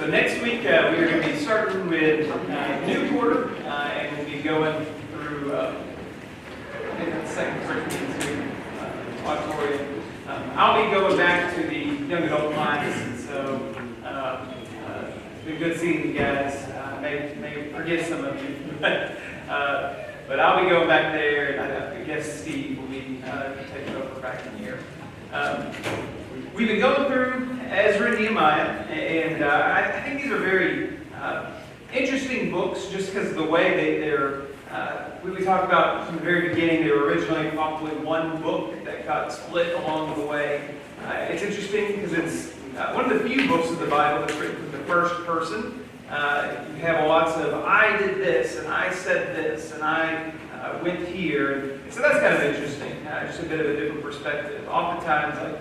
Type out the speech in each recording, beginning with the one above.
So next week we are going to be starting with new quarter, and we'll be going through I think that's Second Corinthians auditorium. I'll be going back to the young adult class, and so it's been good seeing you guys. May forget some of you, but I'll be going back there, and I guess Steve will be taking over back in here. We've been going through Ezra and Nehemiah, and I think these are very interesting books just because of the way they're, we talked about from the very beginning, they were originally probably one book that got split along the way. It's interesting because it's one of the few books of the Bible that's written from the first person. You have lots of, I did this, and I said this, and I went here. So that's kind of interesting, just a bit of a different perspective. Oftentimes, like,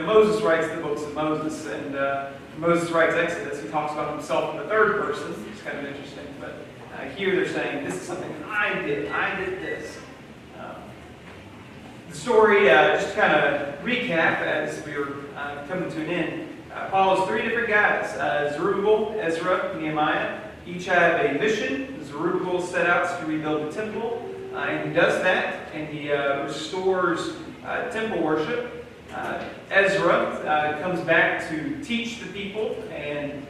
Moses writes the books of Moses, and Moses writes Exodus. He talks about himself in the third person. It's kind of interesting. But here they're saying, this is something I did. I did this. The story, just to kind of recap as we were coming to an end, follows three different guys. Zerubbabel, Ezra, Nehemiah. Each have a mission. Zerubbabel set out to rebuild the temple, and he does that, and he restores temple worship. Ezra comes back to teach the people and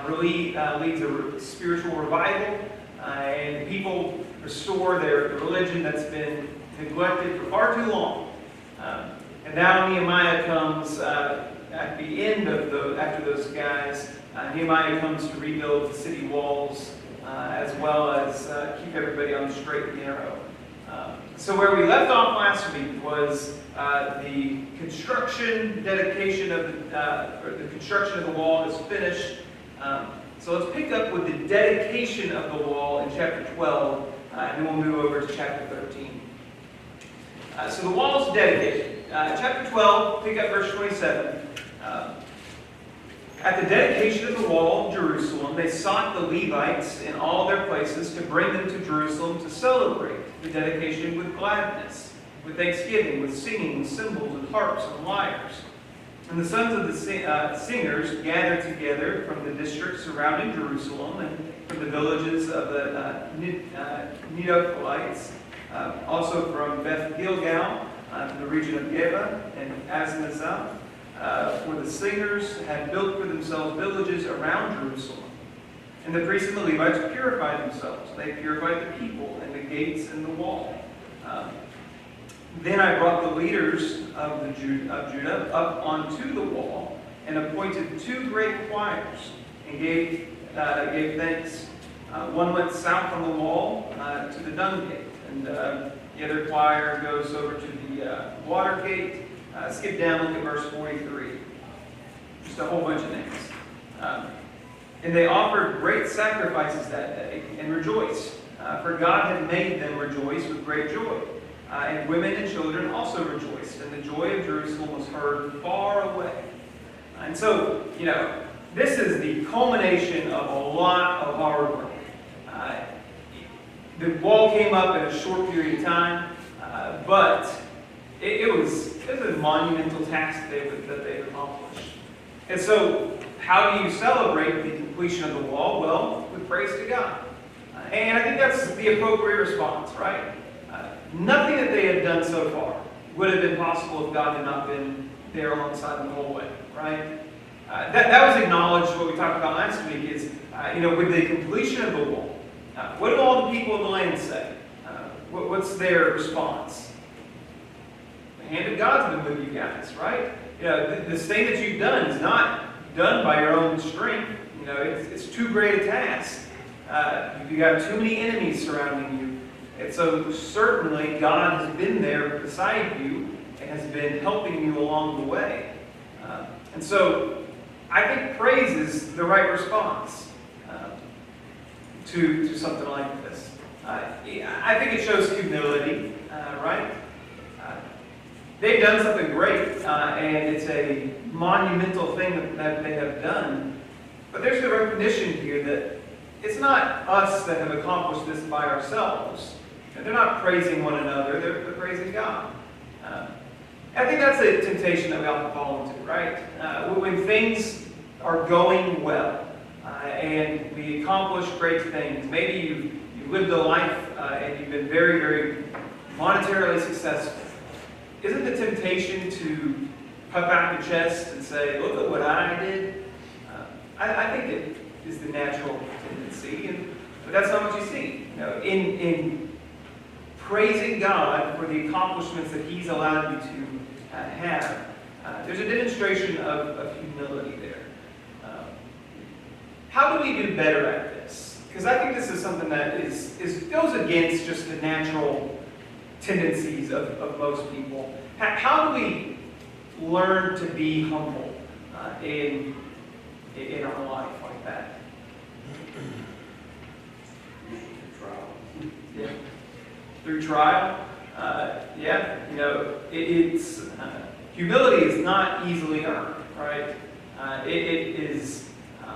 really leads a spiritual revival, and people restore their religion that's been neglected for far too long. And now Nehemiah comes at the end of after those guys. Nehemiah comes to rebuild the city walls as well as keep everybody on the straight and narrow. So where we left off last week was the construction, dedication of the construction of the wall is finished. So let's pick up with the dedication of the wall in chapter 12, and then we'll move over to chapter 13. So the wall is dedicated. Chapter 12, pick up verse 27. At the dedication of the wall of Jerusalem, they sought the Levites in all their places to bring them to Jerusalem to celebrate the dedication with gladness, with thanksgiving, with singing, with cymbals, and harps, and lyres. And the sons of the singers gathered together from the districts surrounding Jerusalem and from the villages of the Netophites, also from Beth Gilgal, from the region of Geba and Azmazah, where the singers had built for themselves villages around Jerusalem. And the priests and the Levites purified themselves. They purified the people and the gates and the wall. Then I brought the leaders of Judah up onto the wall and appointed two great choirs and gave thanks. One went south on the wall to the dung gate, and the other choir goes over to the water gate. Skip down, look at verse 43. Just a whole bunch of names. And they offered great sacrifices that day and rejoiced, for God had made them rejoice with great joy. And women and children also rejoiced, and the joy of Jerusalem was heard far away. And so, this is the culmination of a lot of hard work. The wall came up in a short period of time, but it was a monumental task that they accomplished. And so, how do you celebrate the completion of the wall? Well, with praise to God. And I think that's the appropriate response, right? Nothing that they had done so far would have been possible if God had not been there alongside them the whole way, right? That was acknowledged. What we talked about last week is, with the completion of the wall, what do all the people of the land say? What's their response? The hand of God's been with you guys, right? This thing that you've done is not done by your own strength. It's too great a task. You've got too many enemies surrounding you. And so certainly God has been there beside you and has been helping you along the way. And so I think praise is the right response to something like this. I think it shows humility, right? They've done something great, and it's a monumental thing that they have done. But there's the recognition here that it's not us that have accomplished this by ourselves. They're not praising one another, they're praising God. I think that's a temptation that we often fall into, right? When things are going well, and we accomplish great things. Maybe you've lived a life and you've been very, very monetarily successful. Isn't the temptation to puff out your chest and say, look at what I did? I think it is the natural tendency, but that's not what you see. In praising God for the accomplishments that He's allowed you to have, there's a demonstration of humility there. How do we do better at this? Because I think this is something that goes against just the natural tendencies of most people. How do we learn to be humble in our life like that? Yeah. Through trial? It's humility is not easily earned, right? It is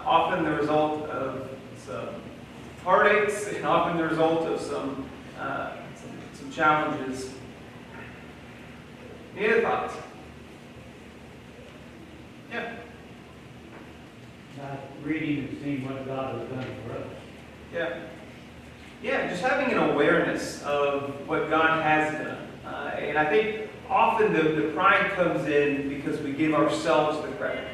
often the result of some heartaches and often the result of some challenges. Any other thoughts? Yeah. Not reading and seeing what God has done for us. Yeah. Yeah, just having an awareness of what God has done. And I think often the pride comes in because we give ourselves the credit.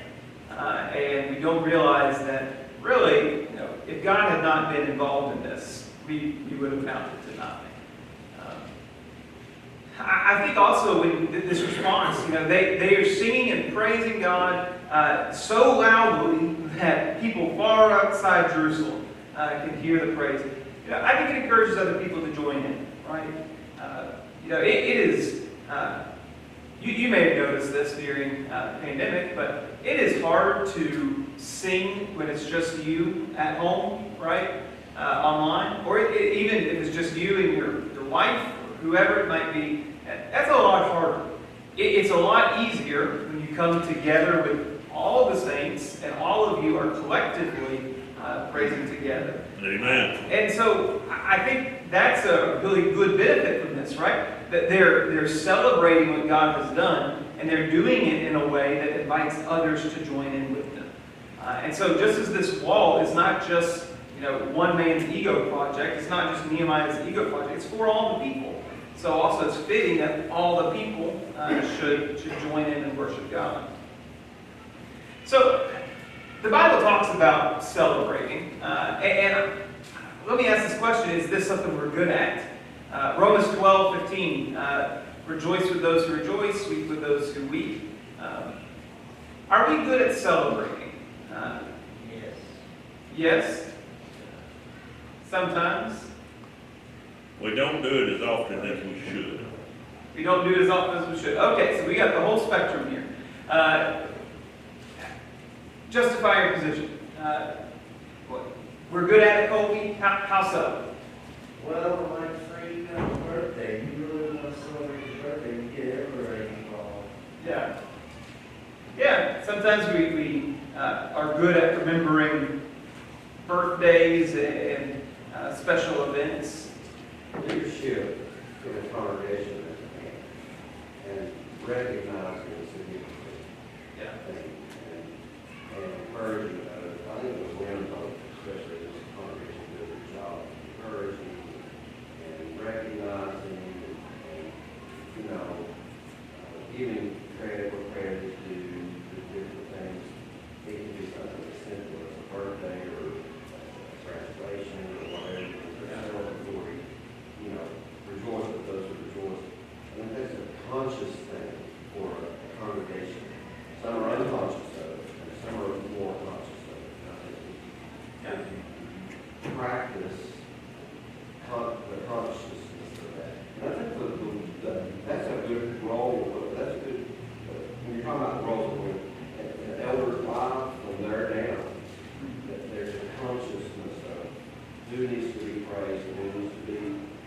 And we don't realize that really, if God had not been involved in this, we would have amounted to nothing. I think also in this response, they are singing and praising God so loudly that people far outside Jerusalem can hear the praise. I think it encourages other people to join in, right? It is, you may have noticed this during the pandemic, but it is hard to sing when it's just you at home, right? Online, or even if it's just you and your wife, or whoever it might be. That's a lot harder. It's a lot easier when you come together with all of the saints and all of you are collectively praising together. Amen. And so I think that's a really good benefit from this, right? That they're celebrating what God has done, and they're doing it in a way that invites others to join in with them. And so just as this wall is not just one man's ego project, it's not just Nehemiah's ego project, it's for all the people. So also it's fitting that all the people should join in and worship God. So the Bible talks about celebrating, and let me ask this question: is this something we're good at? Romans 12:15, rejoice with those who rejoice, weep with those who weep. Are we good at celebrating? Yes. Yes. Sometimes. We don't do it as often as we should. We don't do it as often as we should. Okay, so we got the whole spectrum here. Justify your position. We're good at it, Colby? How so? Well, like say you got a birthday, you really want to celebrate your birthday, you get everybody involved. Yeah. Yeah, sometimes we are good at remembering birthdays and special events. Leadership in a congregation and recognizing the significance. Yeah. And encouraging others. I think the women, especially this congregation, do a good job encouraging and recognizing and giving credit where credit is due to different things. It can be something as simple as a birthday or a graduation or whatever. Celebratory, rejoice with those who rejoice. I think that's a conscious thing for a congregation. Some are unconscious of it, and some are more conscious of it. And I think if you practice the consciousness of that. And I think that's a good role. That's a good, when you're talking about the roles of an elder's life, when they're down, that there's a consciousness of who needs to be praised and who needs to be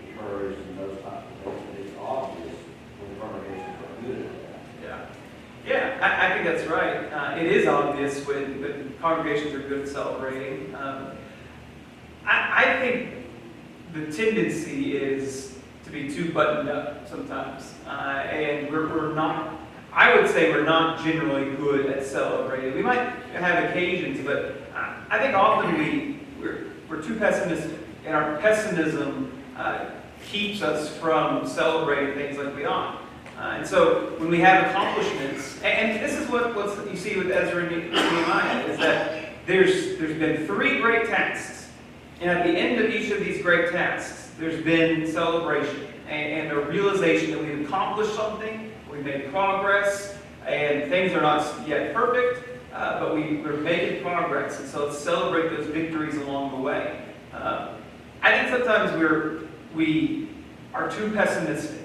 encouraged and those types of things. And it's obvious when the congregations are good at that. Yeah. Yeah, I think that's right. It is obvious when congregations are good at celebrating. I think the tendency is to be too buttoned up sometimes. And we're not, I would say we're not generally good at celebrating. We might have occasions, but I think often we're too pessimistic, and our pessimism keeps us from celebrating things like we ought. And so when we have accomplishments, and this is what you see with Ezra and Nehemiah, is that there's been 3 great tasks, and at the end of each of these great tasks, there's been celebration and a realization that we've accomplished something, we've made progress, and things are not yet perfect, but we're making progress, and so let's celebrate those victories along the way. I think sometimes we are too pessimistic,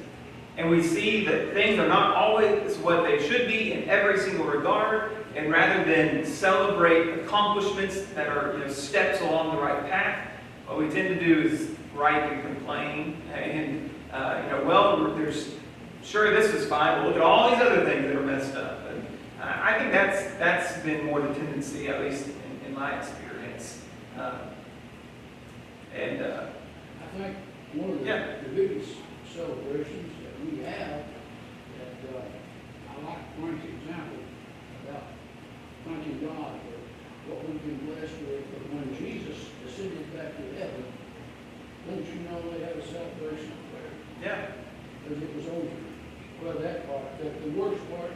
and we see that things are not always what they should be in every single regard, and rather than celebrate accomplishments that are steps along the right path, what we tend to do is gripe and complain, and there's sure this is fine, but look at all these other things that are messed up. And I think that's been more the tendency, at least in my experience. I think one of the biggest celebrations that we have, that I like Frank's example about thanking God for what we've been blessed with, but when Jesus ascended back to heaven, don't you know they had a celebration up there? Yeah. Because it was over. Well, that part, the worst part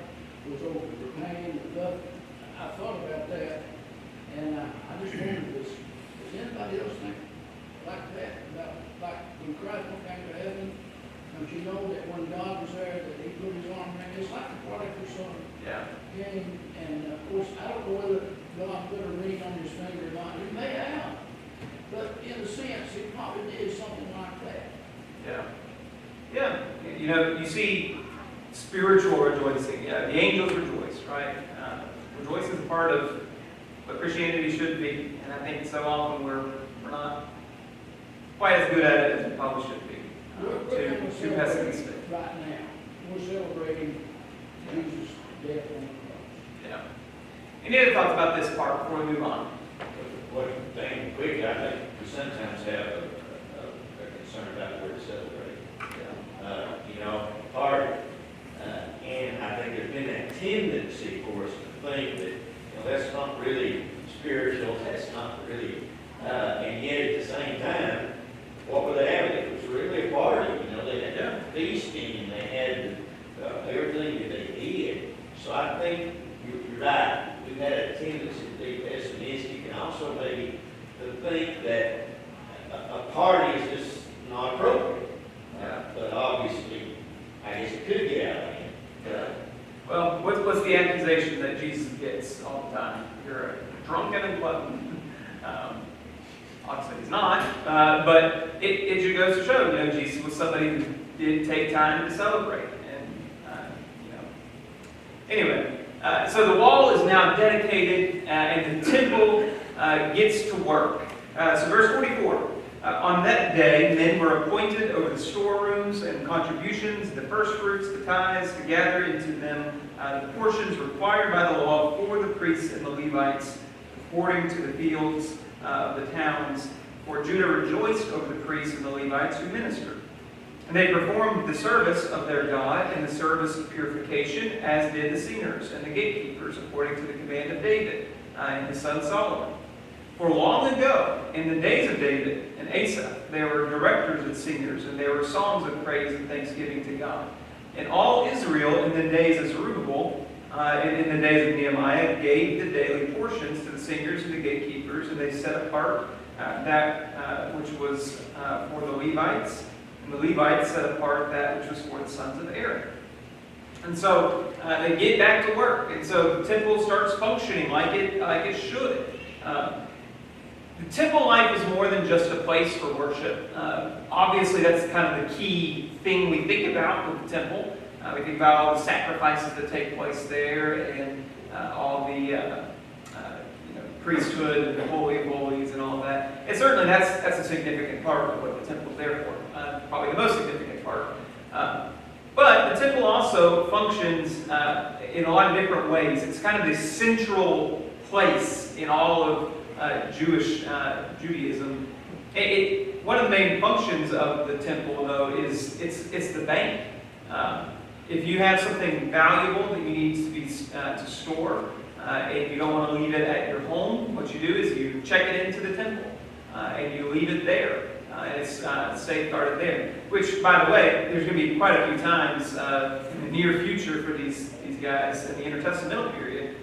was over. The pain, the stuff. I thought about that, and I just wondered, does anybody else think like that? About like when Christ went back to heaven, don't you know that when God was there, that He put His arm around? It's like the prodigal son. Yeah. Came, and of course, I don't know whether God put a ring on His finger or not. He may have, but in a sense, He probably did something like that. Yeah. Yeah. You see spiritual rejoicing. Yeah, the angels rejoice, right? Rejoicing is a part of what Christianity should be, and I think so often we're not quite as good at it as we probably should be. Too pessimistic. Right now, we're celebrating Jesus' death on the cross. Yeah. Any other thoughts about this part before we move on? One thing quickly, I think we sometimes have a concern about where to celebrate. Part, and I think there's been that tendency for us to think that, that's not really spiritual, that's not really, and yet at the same time, what were they having? It was really a party, they had feasting, and they had everything that they did. So I think you're right. We've had a tendency to be pessimistic, and also maybe to think that a party is just not appropriate. But obviously, I guess it could get out of hand. Well, what's the accusation that Jesus gets all the time? You're a drunken and glutton. Obviously he's not, but it just goes to show, Jesus was somebody who did take time to celebrate. And, Anyway, so the wall is now dedicated, and the temple gets to work. So verse 44. On that day, men were appointed over the storerooms and contributions, the first fruits, the tithes, to gather into them the portions required by the law for the priests and the Levites, according to the fields of the towns. For Judah rejoiced over the priests and the Levites who ministered. And they performed the service of their God and the service of purification, as did the singers and the gatekeepers, according to the command of David and his son Solomon. For long ago, in the days of David and Asaph, there were directors and singers, and there were songs of praise and thanksgiving to God. And all Israel, in the days of Zerubbabel, and in the days of Nehemiah, gave the daily portions to the singers and the gatekeepers, and they set apart that which was for the Levites, and the Levites set apart that which was for the sons of Aaron. And so they get back to work, and so the temple starts functioning like it should. The temple life is more than just a place for worship. Obviously, that's kind of the key thing we think about with the temple. We think about all the sacrifices that take place there, and all the priesthood and the Holy of Holies and all of that. And certainly that's a significant part of what the temple is there for. Probably the most significant part. But the temple also functions in a lot of different ways. It's kind of the central place in all of Jewish Judaism. One of the main functions of the temple, though, is it's the bank. If you have something valuable that you need to store, and you don't want to leave it at your home, what you do is you check it into the temple, and you leave it there. And it's safeguarded there. Which, by the way, there's going to be quite a few times in the near future for these guys in the intertestamental period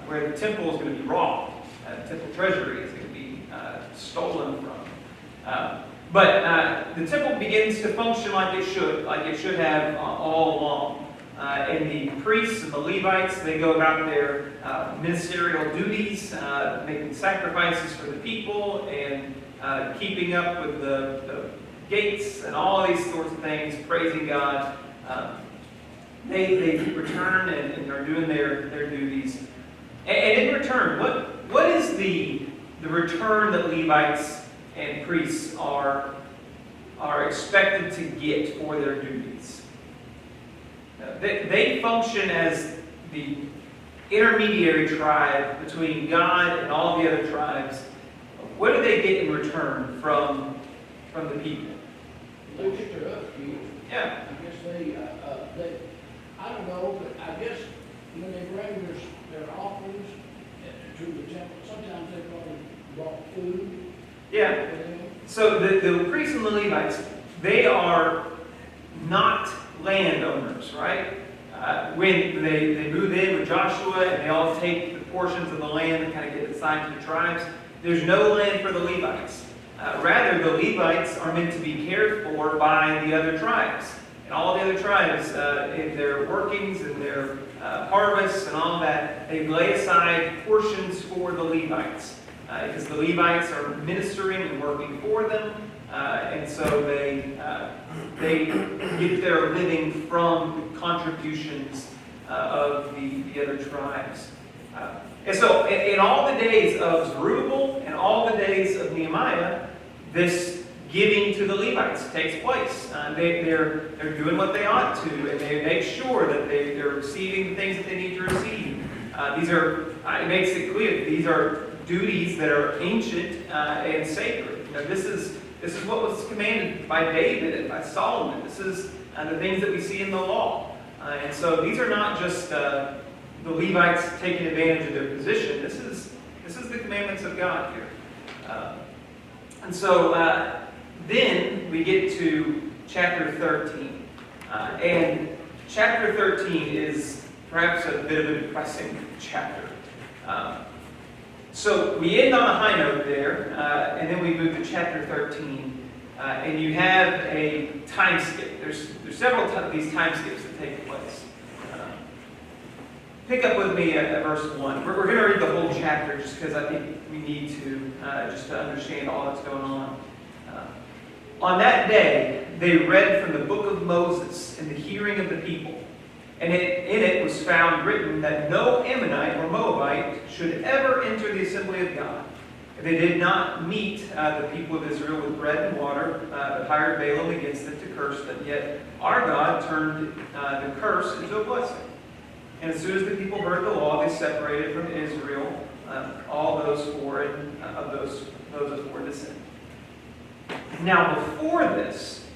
where the temple is going to be robbed. The temple treasury is going to be stolen from. But the temple begins to function like it should have all along. And the priests and the Levites, they go about their ministerial duties, making sacrifices for the people and keeping up with the gates and all these sorts of things, praising God. They return and are doing their duties. And in return, what is the return that Levites and priests are expected to get for their duties? They function as the intermediary tribe between God and all the other tribes. What do they get in return from the people? They get their upkeep. Yeah. I guess they, I don't know, but I guess when they bring their offerings to the temple, sometimes they probably brought food. Yeah. For them. So the priests and the Levites, they are not landowners, right? When they move in with Joshua and they all take the portions of the land and kind of get assigned to the tribes, there's no land for the Levites. Rather, the Levites are meant to be cared for by the other tribes. And all the other tribes, in their workings and their harvests and all that, they lay aside portions for the Levites. Because the Levites are ministering and working for them. And so they get their living from contributions of the other tribes. And so in all the days of Zerubbabel and all the days of Nehemiah, this giving to the Levites takes place. They're doing what they ought to, and they make sure that they're receiving the things that they need to receive. It makes it clear, these are duties that are ancient and sacred. This is what was commanded by David and by Solomon. This is the things that we see in the law. And so these are not just the Levites taking advantage of their position. This is the commandments of God here. And so then we get to chapter 13. And chapter 13 is perhaps a bit of a depressing chapter. So we end on a high note there, and then we move to chapter 13, and you have a time skip. There's several of these time skips that take place. Pick up with me at verse 1. We're going to read the whole chapter just because I think we need to, just to understand all that's going on. On that day, they read from the book of Moses in the hearing of the people. And in it was found written that no Ammonite or Moabite should ever enter the assembly of God. They did not meet the people of Israel with bread and water, but hired Balaam against them to curse them. Yet our God turned the curse into a blessing. And as soon as the people heard the law, they separated from Israel all those foreign of those of foreign descent. Now before this,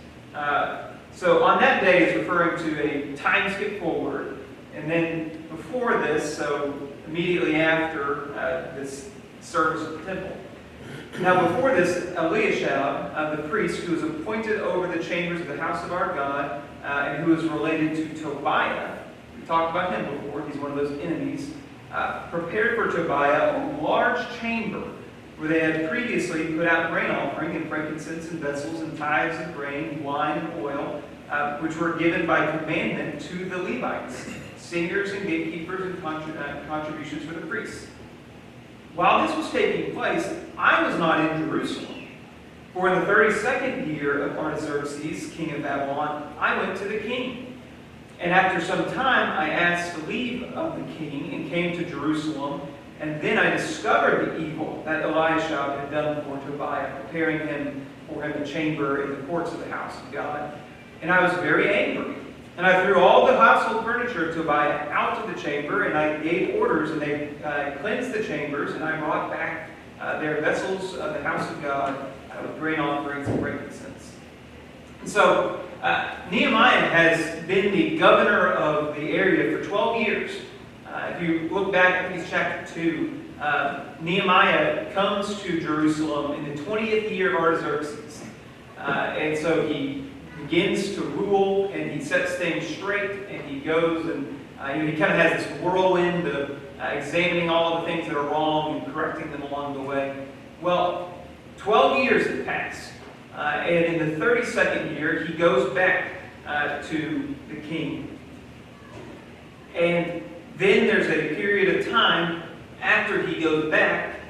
so on that day is referring to a time skip forward, and then before this, so immediately after this service of the temple. Now before this, Eliashib, the priest who was appointed over the chambers of the house of our God, and who is related to Tobiah, we talked about him before, he's one of those enemies, prepared for Tobiah a large chamber where they had previously put out grain offering and frankincense and vessels and tithes of grain, wine, and oil, which were given by commandment to the Levites, singers and gatekeepers and contributions for the priests. While this was taking place, I was not in Jerusalem. For in the 32nd year of Artaxerxes, king of Babylon, I went to the king. And after some time, I asked leave of the king and came to Jerusalem. And then I discovered the evil that Eliashib had done for Tobiah, preparing for him a chamber in the courts of the house of God. And I was very angry. And I threw all the household furniture of Tobiah out of the chamber, and I gave orders, and they cleansed the chambers, and I brought back their vessels of the house of God with grain offerings and frankincense. And so Nehemiah has been the governor of the area for 12 years. If you look back at chapter 2, Nehemiah comes to Jerusalem in the 20th year of Artaxerxes. And so he begins to rule, and he sets things straight, and he goes and he kind of has this whirlwind of examining all of the things that are wrong and correcting them along the way. Well, 12 years have passed, and in the 32nd year, he goes back to the king. And then there's a period of time after he goes back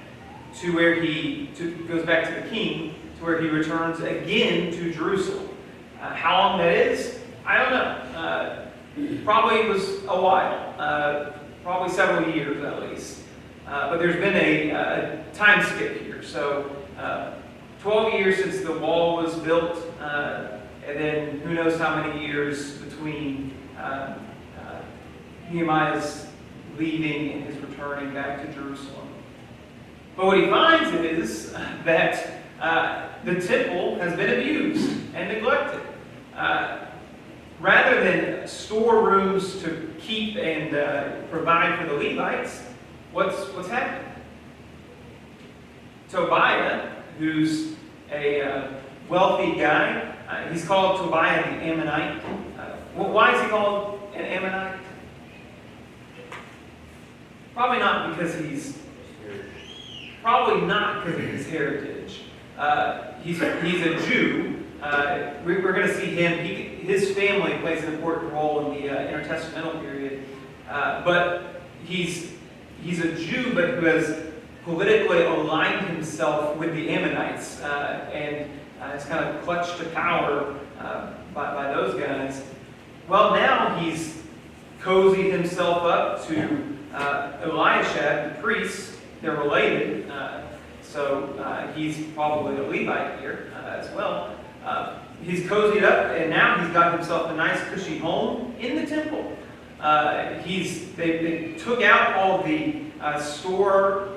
to where goes back to the king, to where he returns again to Jerusalem. How long that is, I don't know. Probably it was a while, probably several years at least. But there's been a time skip here. So 12 years since the wall was built, and then who knows how many years between Nehemiah's leaving and his returning back to Jerusalem. But what he finds is that the temple has been abused and neglected. Rather than storerooms to keep and provide for the Levites, what's happened? Tobiah, who's a wealthy guy, he's called Tobiah the Ammonite. Why is he called an Ammonite? Probably not because of his heritage. He's a Jew. We're going to see him. His family plays an important role in the intertestamental period. But he's a Jew, but who has politically aligned himself with the Ammonites and has kind of clutched to power by those guys. Well, now he's cozied himself up to Eliashib, the priest. They're related, so he's probably a Levite here as well. He's cozied up, and now he's got himself a nice, cushy home in the temple. They took out all the store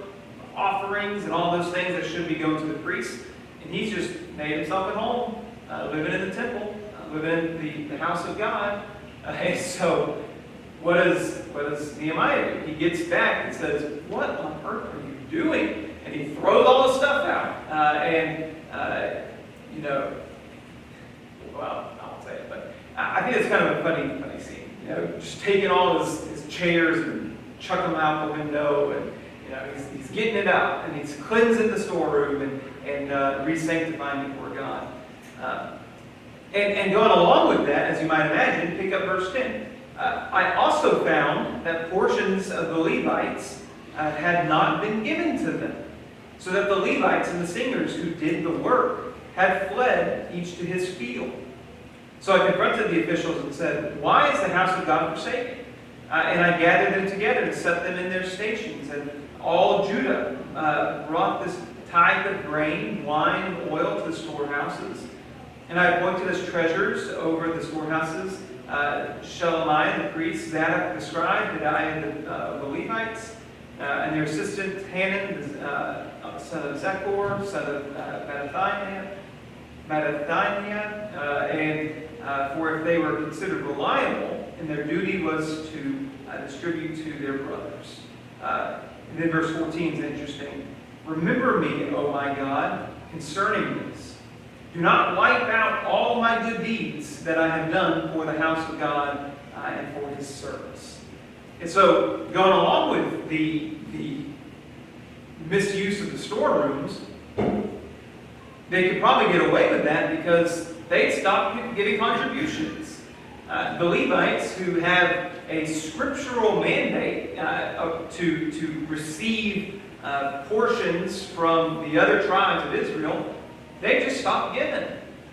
offerings and all those things that should be going to the priest, and he's just made himself at home, living in the temple, living in the house of God. And so, what does Nehemiah do? He gets back and says, "What on earth are you doing?" And he throws all the stuff out, well, I won't say it, but I think it's kind of a funny scene. Just taking all his chairs and chucking them out the window, and he's getting it out, and he's cleansing the storeroom and re-sanctifying before God. And going along with that, as you might imagine, pick up verse 10. I also found that portions of the Levites had not been given to them, so that the Levites and the singers who did the work had fled each to his field. So I confronted the officials and said, "Why is the house of God forsaken?" And I gathered them together and set them in their stations. And all Judah brought this tithe of grain, wine, and oil to the storehouses. And I appointed as treasurers over the storehouses Shelemiah the priest, Zadok the scribe, Pedaiah the Levites, and their assistant Hanan, son of Zechor, son of Mattithiah, for if they were considered reliable, and their duty was to distribute to their brothers. And then verse 14 is interesting. "Remember me, O my God, concerning this. Do not wipe out all my good deeds that I have done for the house of God and for his service." And so, going along with the misuse of the storerooms, they could probably get away with that because they stopped giving contributions. The Levites, who have a scriptural mandate to receive portions from the other tribes of Israel, they just stopped giving.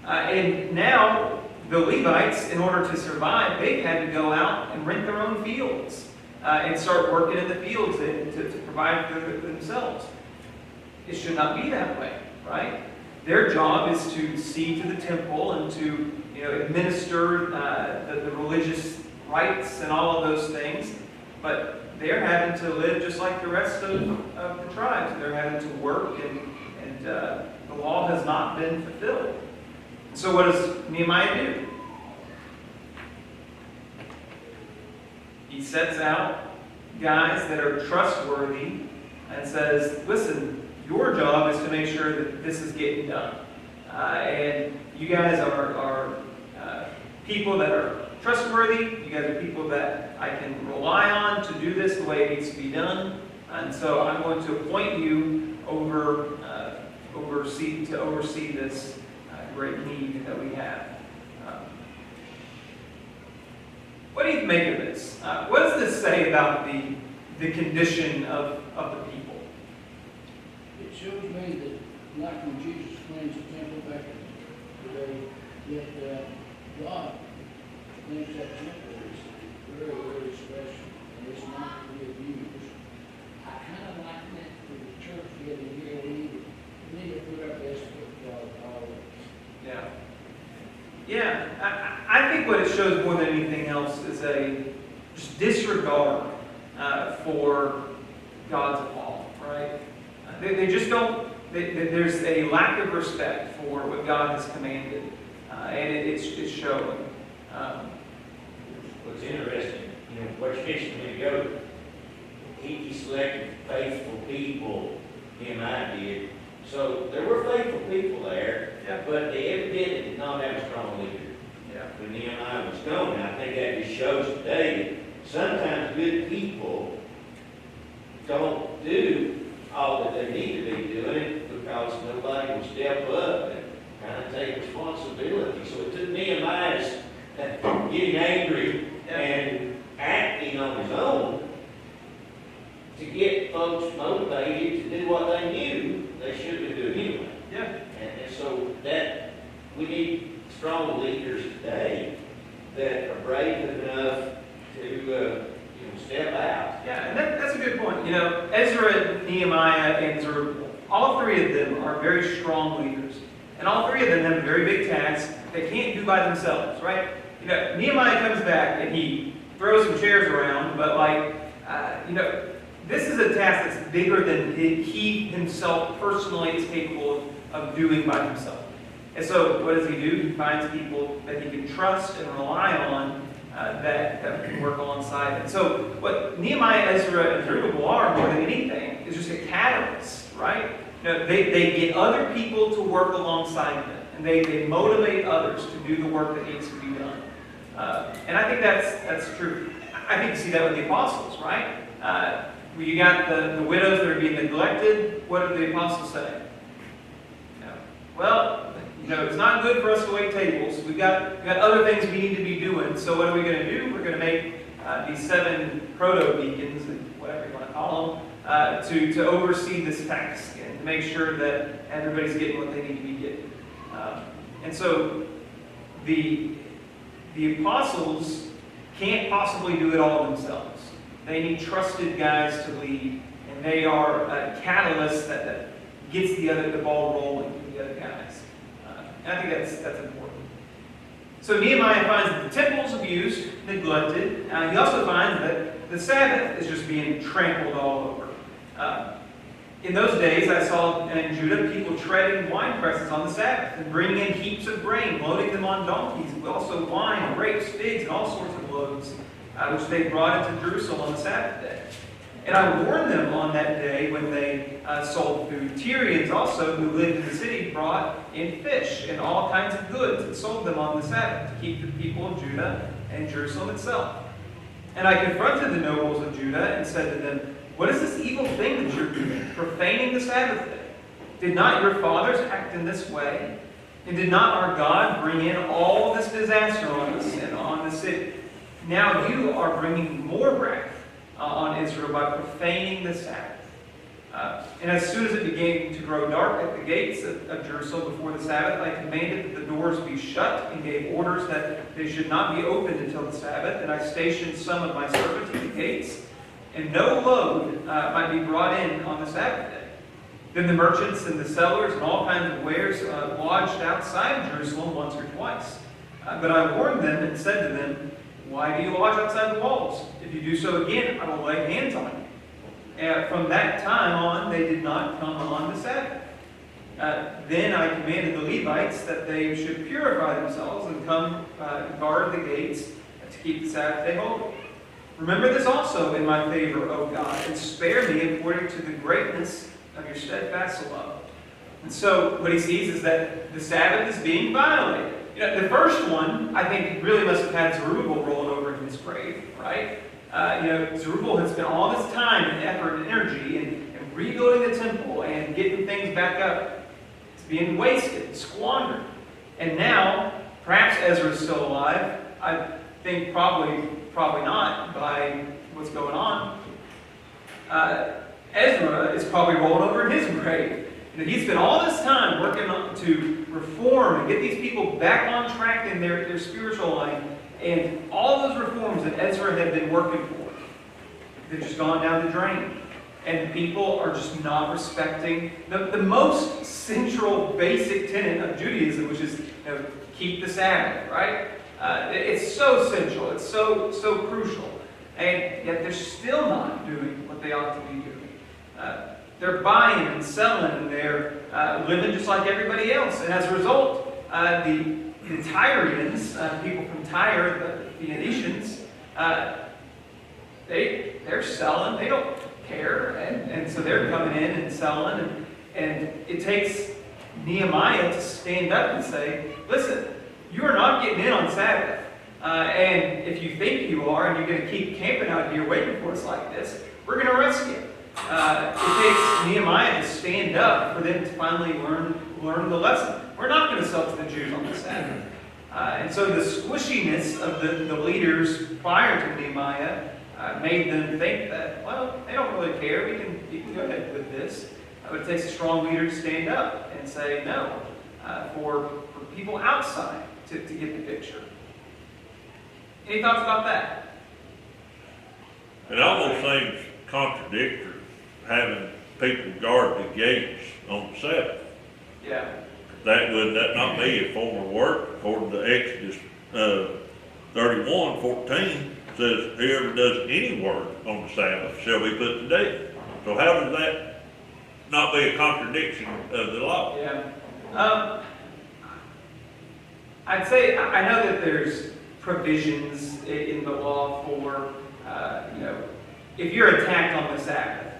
And now the Levites, in order to survive, they've had to go out and rent their own fields and start working in the fields to provide for themselves. It should not be that way, right? Their job is to see to the temple and to administer the religious rites and all of those things. But they're having to live just like the rest of the tribes. They're having to work, and the law has not been fulfilled. So what does Nehemiah do? He sets out guys that are trustworthy and says, listen, your job is to make sure that this is getting done. And you guys are people that are trustworthy. You guys are people that I can rely on to do this the way it needs to be done. And so I'm going to appoint you to oversee this great need that we have. What do you make of this? What does this say about the condition of the people? It shows me that, like when Jesus cleansed the temple back today, that God thinks that temple is very, very special, and it's not to be abused. I kind of like that for the church getting here. We need to put our best foot forward always. Yeah. Yeah, I think what it shows more than anything else is a just disregard for God's law, right? They just don't, there's a lack of respect for what God has commanded, and it's showing. What's interesting, what you're fixing to go, he selected faithful people, Nehemiah did. So there were faithful people there, Yeah. but they evidently did not have a strong leader. Yeah. When Nehemiah was gone, and I think that just shows today that sometimes good people don't do all that they need to be doing because nobody will step up and kind of take responsibility. So it took Nehemiah's getting angry and acting on his own to get folks motivated to do what they knew they should be doing anyway. Yeah. And so that we need strong leaders today that are brave enough to step out. Yeah, and that's a good point. Ezra, Nehemiah, and Zerubbabel, all three of them are very strong leaders. And all three of them have a very big task they can't do by themselves, right? Nehemiah comes back and he throws some chairs around, but this is a task that's bigger than he himself personally is capable of doing by himself. And so what does he do? He finds people that he can trust and rely on that can work alongside him. So what Nehemiah, Ezra, and Zerubbabel are more than anything is just a catalyst, right? They get other people to work alongside them, and they motivate others to do the work that needs to be done. And I think that's true. I think you see that with the apostles, right? You got the widows that are being neglected. What do the apostles say? Well, it's not good for us to wait tables. We've got other things we need to be doing. So what are we going to do? We're going to make these 7 proto-deacons, whatever you want to call them, to oversee this task and to make sure that everybody's getting what they need to be getting. And so the apostles can't possibly do it all themselves. They need trusted guys to lead, and they are a catalyst that gets the ball rolling for the other guys. And I think that's important. So Nehemiah finds that the temple's abused, neglected. He also finds that the Sabbath is just being trampled all over. In those days, I saw in Judah people treading wine presses on the Sabbath and bringing in heaps of grain, loading them on donkeys, but also wine, grapes, figs, and all sorts of loads, which they brought into Jerusalem on the Sabbath day. And I warned them on that day when they sold food. Tyrians also, who lived in the city, brought in fish and all kinds of goods and sold them on the Sabbath to keep the people of Judah and Jerusalem itself. And I confronted the nobles of Judah and said to them, "What is this evil thing that you're doing, profaning the Sabbath day? Did not your fathers act in this way? And did not our God bring in all this disaster on us and on the city? Now you are bringing more wrath on Israel by profaning the Sabbath." And as soon as it began to grow dark at the gates of Jerusalem before the Sabbath, I commanded that the doors be shut and gave orders that they should not be opened until the Sabbath. And I stationed some of my servants at the gates, and no load might be brought in on the Sabbath day. Then the merchants and the sellers and all kinds of wares lodged outside Jerusalem once or twice. But I warned them and said to them, "Why do you lodge outside the walls? If you do so again, I will lay hands on you." And from that time on, they did not come on the Sabbath. Then I commanded the Levites that they should purify themselves and come guard the gates to keep the Sabbath day holy. Remember this also in my favor, O God, and spare me according to the greatness of your steadfast love. And so what he sees is that the Sabbath is being violated. The first one, I think, really must have had Zerubbabel rolling over in his grave, right? Zerubbabel has spent all this time and effort and energy in rebuilding the temple and getting things back up. It's being wasted, squandered. And now, perhaps Ezra is still alive. I think probably not by what's going on. Ezra is probably rolling over in his grave. He's spent all this time working to reform and get these people back on track in their spiritual life. And all those reforms that Ezra had been working for, they've just gone down the drain. And people are just not respecting the most central, basic tenet of Judaism, which is keep the Sabbath, right? It's so central. It's so crucial. And yet they're still not doing what they ought to be doing. They're buying and selling, and they're living just like everybody else. And as a result, the Tyrians, people from Tyre, the Phoenicians, they're selling. They don't care, and so they're coming in and selling, and it takes Nehemiah to stand up and say, "Listen, you are not getting in on Sabbath, and if you think you are, and you're going to keep camping out here waiting for us like this, we're going to arrest you." It takes Nehemiah to stand up for them to finally learn the lesson. We're not going to sell to the Jews on the Sabbath. And so the squishiness of the leaders prior to Nehemiah made them think that, well, they don't really care. You can go ahead with this. But it takes a strong leader to stand up and say no for people outside to get the picture. Any thoughts about that? It almost seems contradictory having people guard the gates on the Sabbath. Yeah. Would that not be a form of work? According to Exodus 31:14 says, whoever does any work on the Sabbath shall be put to death. So how does that not be a contradiction of the law? Yeah. I'd say I know that there's provisions in the law for, if you're attacked on the Sabbath,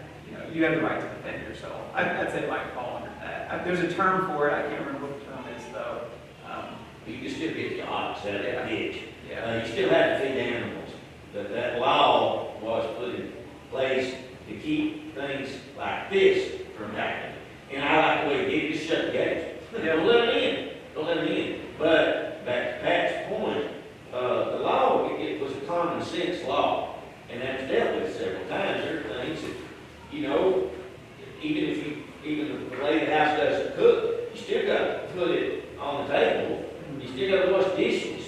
you have the right to defend yourself. I'd say it might fall under that. There's a term for it. I can't remember what the term is, though. You can still get the ox out of the ditch. Yeah. You still have to feed animals. That law was put in place to keep things like this from happening. And I like the way he did, just shut the gates. Yeah. Don't let them in. Don't let them in. But back to Pat's point, the law, it was a common sense law. And that's dealt with several times. There are things that, even the way the house doesn't cook, you still got to put it on the table. You still got to wash dishes.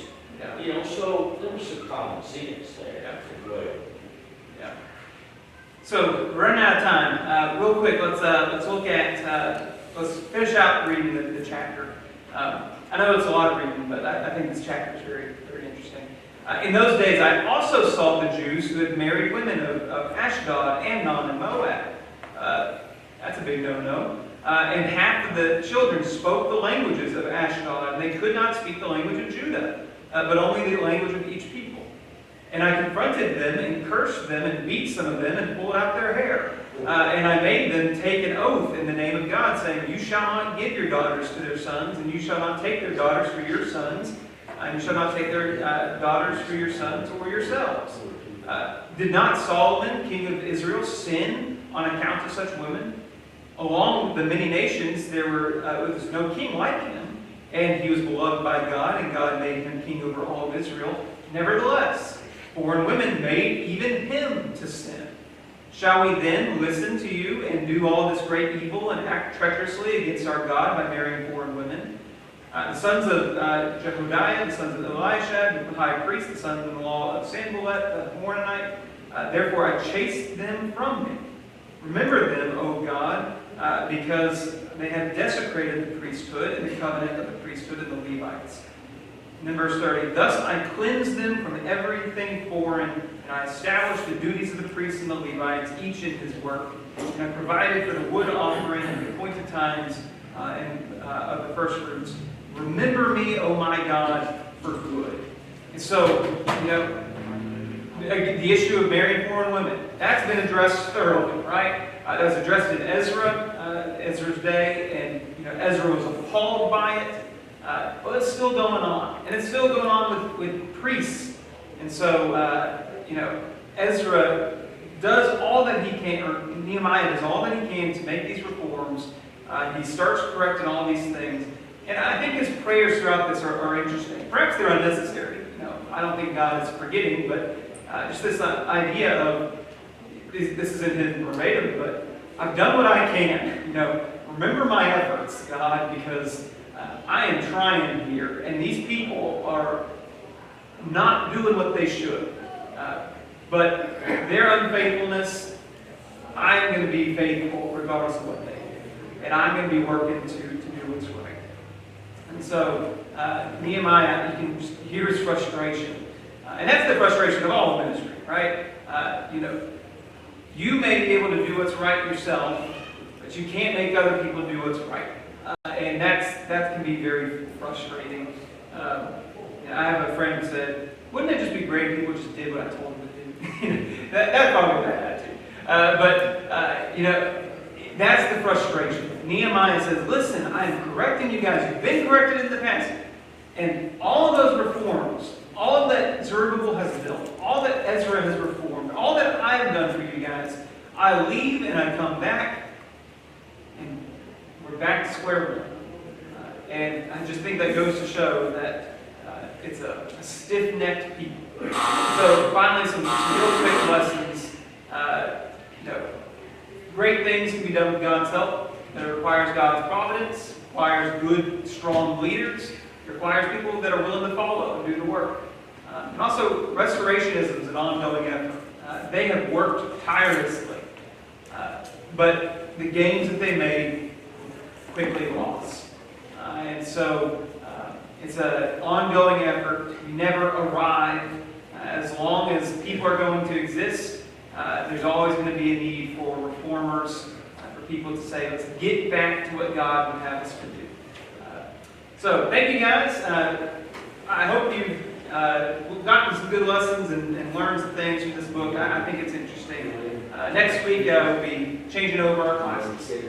Yeah. So there was some common sense there as well. Yeah. So we're running out of time. Real quick, let's look at let's finish out reading the chapter. I know it's a lot of reading, but I think this chapter is very, very interesting. In those days, I also saw the Jews who had married women of Ashdod, Ammon, and Moab. That's a big no-no. And half of the children spoke the languages of Ashdod, and they could not speak the language of Judah, but only the language of each people. And I confronted them and cursed them and beat some of them and pulled out their hair. And I made them take an oath in the name of God, saying, "You shall not give your daughters to their sons, and you shall not take their daughters for your sons, and you shall not take their daughters for your sons or yourselves." Did not Solomon, king of Israel, sin on account of such women? Along the many nations there was no king like him, and he was beloved by God, and God made him king over all of Israel. Nevertheless, foreign women made even him to sin. Shall we then listen to you and do all this great evil and act treacherously against our God by marrying foreign women? The sons of Jehodiah, the sons of Elisha, the high priest, the sons-in-law of Sanballat, the Horonite, therefore I chased them from me. Remember them, O God, because they have desecrated the priesthood and the covenant of the priesthood and the Levites. And then verse 30, thus I cleansed them from everything foreign, and I established the duties of the priests and the Levites, each in his work. And I provided for the wood offering and the appointed times of the first fruits. Remember me, O my God, for good. And so, The issue of marrying foreign women, that's been addressed thoroughly, right? That was addressed in Ezra's day, and Ezra was appalled by it. But it's still going on, and it's still going on with priests. And so, Ezra does all that he can, or Nehemiah does all that he can to make these reforms. He starts correcting all these things. And I think his prayers throughout this are interesting. Perhaps they're unnecessary. I don't think God is forgetting, but just this idea of, this isn't hidden verbatim, but I've done what I can. Remember my efforts, God, because I am trying here, and these people are not doing what they should. But their unfaithfulness, I am going to be faithful regardless of what they do. And I'm going to be working to do what's right. And so, Nehemiah, you can just hear his frustration. And that's the frustration of all ministry, right? You may be able to do what's right yourself, but you can't make other people do what's right. And that can be very frustrating. I have a friend who said, wouldn't it just be great if people just did what I told them to do? That's probably what I had to. That's the frustration. Nehemiah says, listen, I'm correcting you guys. You've been corrected in the past. And all of those reforms, all that Zerubbabel has built, all that Ezra has reformed, all that I have done for you guys, I leave and I come back, and we're back to square one. And I just think that goes to show that it's a stiff-necked people. So finally, some real quick lessons. Great things can be done with God's help. It requires God's providence, requires good, strong leaders, requires people that are willing to follow and do the work. And also, restorationism is an ongoing effort. They have worked tirelessly, but the gains that they made quickly lost. And so, it's an ongoing effort. We never arrive. As long as people are going to exist, there's always going to be a need for reformers, for people to say, let's get back to what God would have us to do. So, thank you guys. I hope you've gotten some good lessons and learned some things from this book. I think it's interesting. Next week, we'll be changing over our classes.